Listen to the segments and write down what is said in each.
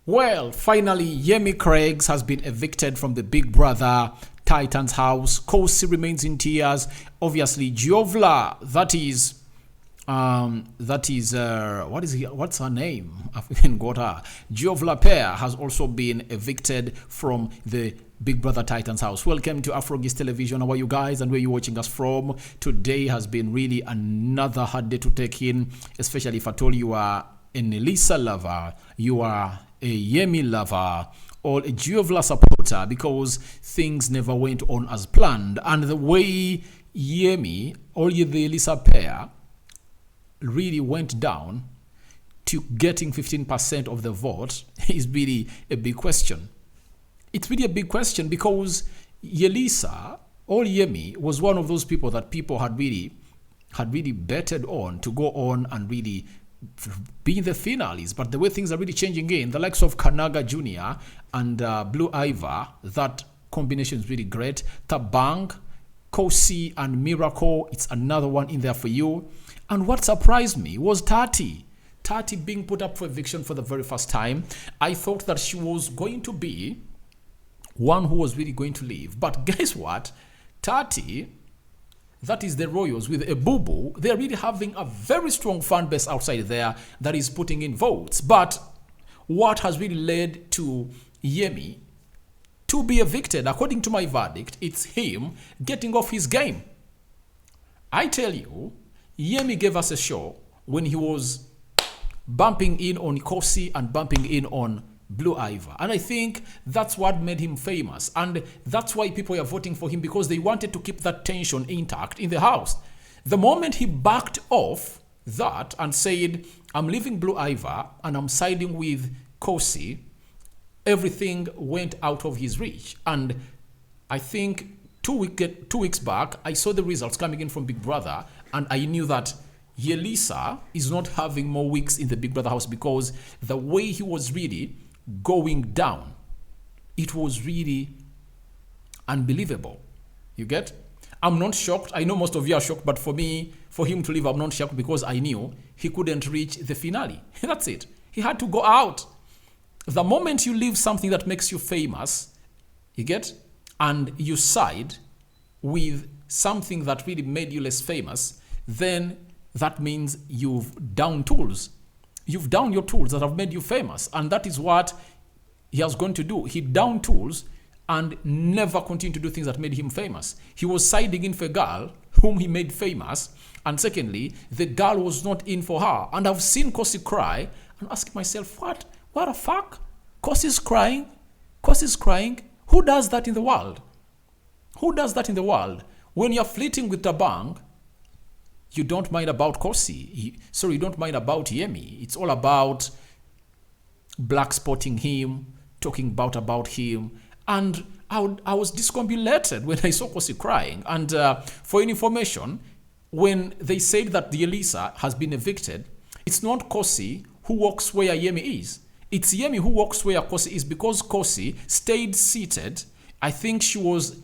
Well, finally, Yemi Craigs has been evicted from the Big Brother Titans house. Khosi remains in tears. Obviously, Giovla, what's her name? I've even got her. Giovla Pair has also been evicted from the Big Brother Titans house. Welcome to Afro Television. How are you guys and where you watching us from? Today has been really another hard day to take in, especially if at all you are an Elisa lover, you are a Yemi lover, or a Giovla supporter, because things never went on as planned. And the way Yemi or the Elisa pair really went down to getting 15% of the vote is really a big question. It's really a big question because Yelisa or Yemi was one of those people that people had really betted on to go on and really be in the finales. But the way things are really changing in, the likes of Kanaga Jr. and Blue Ivor, that combination is really great. Tabang, Khosi and Miracle, it's another one in there for you. And what surprised me was Tati being put up for eviction for the very first time. I thought that she was going to be one who was really going to leave. But guess what? Tati, that is the Royals with a boo-boo, they're really having a very strong fan base outside there that is putting in votes. But what has really led to Yemi to be evicted, according to my verdict, it's him getting off his game. I tell you, Yemi gave us a show when he was bumping in on Khosi and bumping in on Blue Ivor. And I think that's what made him famous. And that's why people are voting for him, because they wanted to keep that tension intact in the house. The moment he backed off that and said, I'm leaving Blue Ivor and I'm siding with Khosi, everything went out of his reach. And I think 2 weeks back, I saw the results coming in from Big Brother, and I knew that Yelisa is not having more weeks in the Big Brother house, because the way he was really going down, it was really unbelievable. You get? I'm not shocked. I know most of you are shocked, but for me, for him to leave, I'm not shocked, because I knew he couldn't reach the finale. That's it. He had to go out. The moment you leave something that makes you famous, you get, and you side with something that really made you less famous, then that means you've downed tools. You've downed your tools that have made you famous. And that is what he has gone to do. He downed tools and never continued to do things that made him famous. He was siding in for a girl whom he made famous. And secondly, the girl was not in for her. And I've seen Khosi cry and ask myself, what the fuck? Khosi's crying? Khosi's crying? Who does that in the world? Who does that in the world? When you're flirting with Tabang, you don't mind about Khosi. You don't mind about Yemi. It's all about black spotting him, talking about him. And I was discombobulated when I saw Khosi crying. And for your information, when they said that the Elisa has been evicted, it's not Khosi who walks where Yemi is. It's Yemi who walks where Khosi is, because Khosi stayed seated. I think she was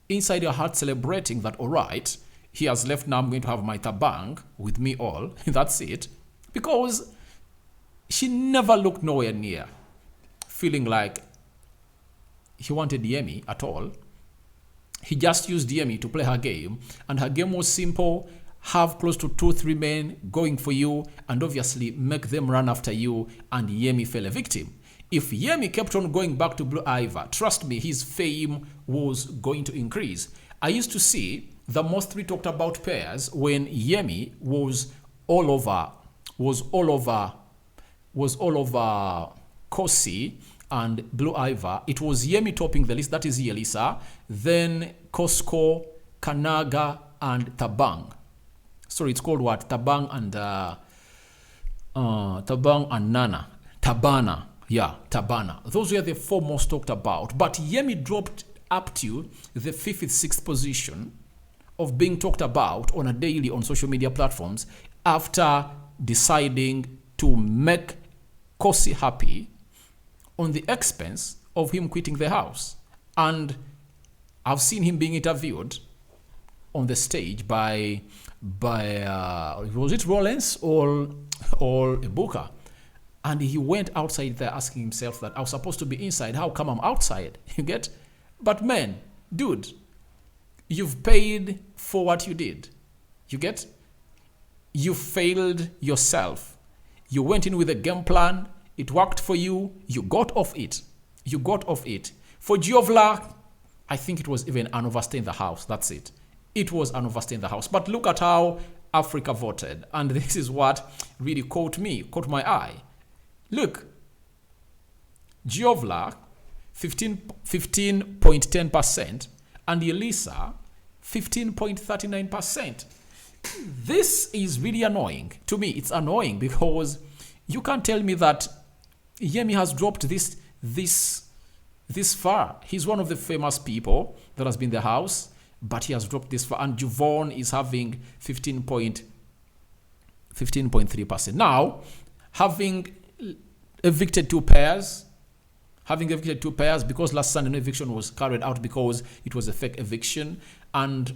inside her heart celebrating that, all right, he has left, now I'm going to have my tabang with me all. That's it. Because she never looked nowhere near feeling like he wanted Yemi at all. He just used Yemi to play her game. And her game was simple. Have close to 2-3 men going for you and obviously make them run after you, and Yemi fell a victim. If Yemi kept on going back to Blue Ivor, trust me, his fame was going to increase. I used to see the most we talked about pairs when Yemi was all over Khosi and Blue Ivor. It was Yemi topping the list, that is Yelisa, then Costco, Kanaga, and Tabang. Sorry, it's called what? Tabang and Nana. Tabana. Yeah, Tabana. Those were the 4 most talked about. But Yemi dropped up to the 5th, 6th position of being talked about on a daily on social media platforms after deciding to make Khosi happy on the expense of him quitting the house. And I've seen him being interviewed on the stage by was it Rollins or Ibuka? And he went outside there asking himself that I was supposed to be inside. How come I'm outside? You get? But man, dude, you've paid for what you did. You get? You failed yourself. You went in with a game plan. It worked for you. You got off it. You got off it. For Giovla, I think it was even an overstay in the house. That's it. It was an overstay in the house. But look at how Africa voted. And this is what really caught my eye. Look, Giovla, 15.10%, and Elisa, 15.39%. This is really annoying. To me, it's annoying because you can't tell me that Yemi has dropped this far. He's one of the famous people that has been in the house, but he has dropped this far. And Juvon is having 15.3%. Now, having evicted two pairs, because last Sunday no eviction was carried out because it was a fake eviction, and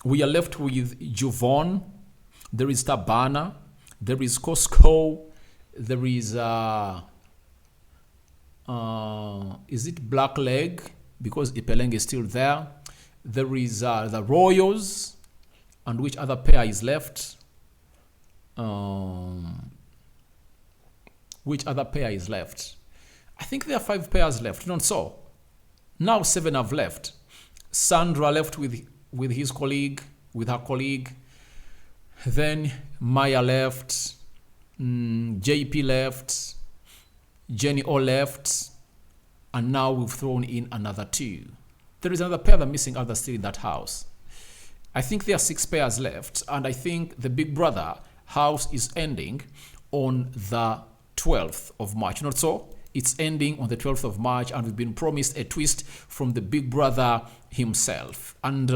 we are left with Juvon, there is Tabana, there is Costco, there is is it Blackleg, because Ipeleng is still there, there is the Royals, and which other pair is left? Which other pair is left? I think there are 5 pairs left, not so. Now 7 have left. Sandra left with his colleague, with her colleague. Then Maya left. JP left. Jenny O left. And now we've thrown in another 2. There is another pair that are missing others still in that house. I think there are 6 pairs left. And I think the Big Brother house is ending on the 12th of March. Not so? It's ending on the 12th of March, and we've been promised a twist from the Big Brother himself. And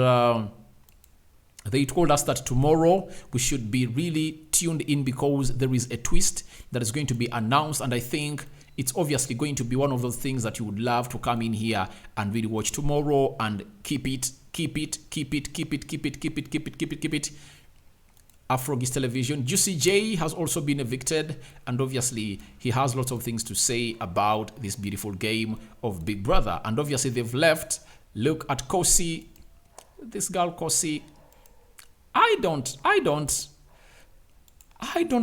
they told us that tomorrow we should be really tuned in because there is a twist that is going to be announced. And I think it's obviously going to be one of those things that you would love to come in here and really watch tomorrow and keep it. Afrogis Television. Juicy J has also been evicted, and obviously he has lots of things to say about this beautiful game of Big Brother. And obviously they've left. Look at Khosi. This girl Khosi. I don't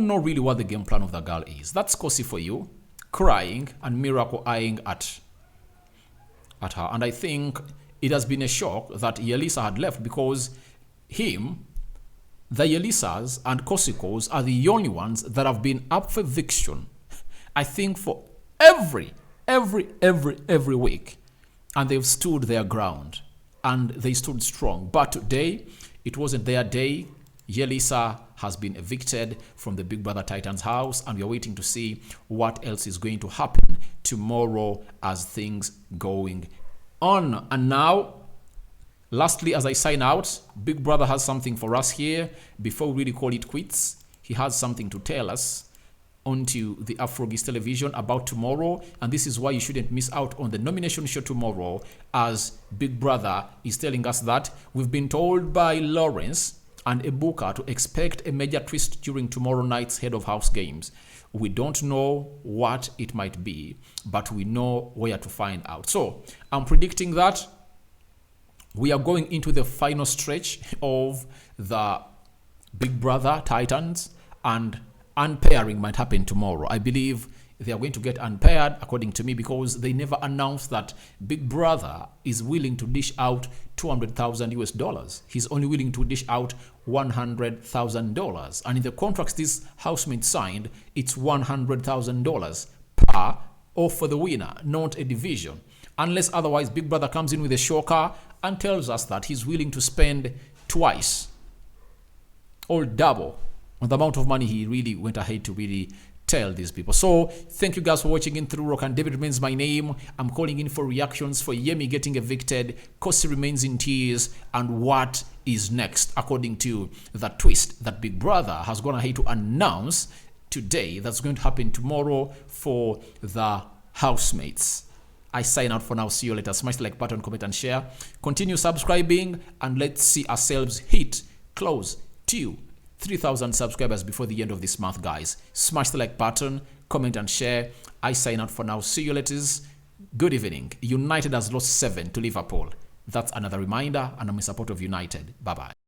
know really what the game plan of the girl is. That's Khosi for you, crying and Miracle eyeing at her. And I think it has been a shock that Yelisa had left because the Yelisas and Khosikos are the only ones that have been up for eviction, I think, for every week. And they've stood their ground. And they stood strong. But today, it wasn't their day. Yelisa has been evicted from the Big Brother Titans house. And we are waiting to see what else is going to happen tomorrow as things going on. And now, lastly, as I sign out, Big Brother has something for us here. Before we really call it quits, he has something to tell us onto the Afrogis Television about tomorrow. And this is why you shouldn't miss out on the nomination show tomorrow, as Big Brother is telling us that we've been told by Lawrence and Ebuka to expect a major twist during tomorrow night's Head of House games. We don't know what it might be, but we know where to find out. So I'm predicting that we are going into the final stretch of the Big Brother Titans, and unpairing might happen tomorrow. I believe they are going to get unpaired, according to me, because they never announced that Big Brother is willing to dish out $200,000. He's only willing to dish out $100,000. And in the contracts this housemate signed, it's $100,000 per or for the winner, not a division. Unless otherwise Big Brother comes in with a shocker and tells us that he's willing to spend twice or double on the amount of money he really went ahead to really tell these people. So thank you guys for watching in through Rock, and David remains my name. I'm calling in for reactions for Yemi getting evicted, Khosi remains in tears, and what is next according to the twist that Big Brother has gone ahead to announce today that's going to happen tomorrow for the housemates. I sign out for now. See you later. Smash the like button, comment, and share. Continue subscribing, and let's see ourselves hit close to 3,000 subscribers before the end of this month, guys. Smash the like button, comment, and share. I sign out for now. See you later. Good evening. United has lost 7 to Liverpool. That's another reminder, and I'm in support of United. Bye-bye.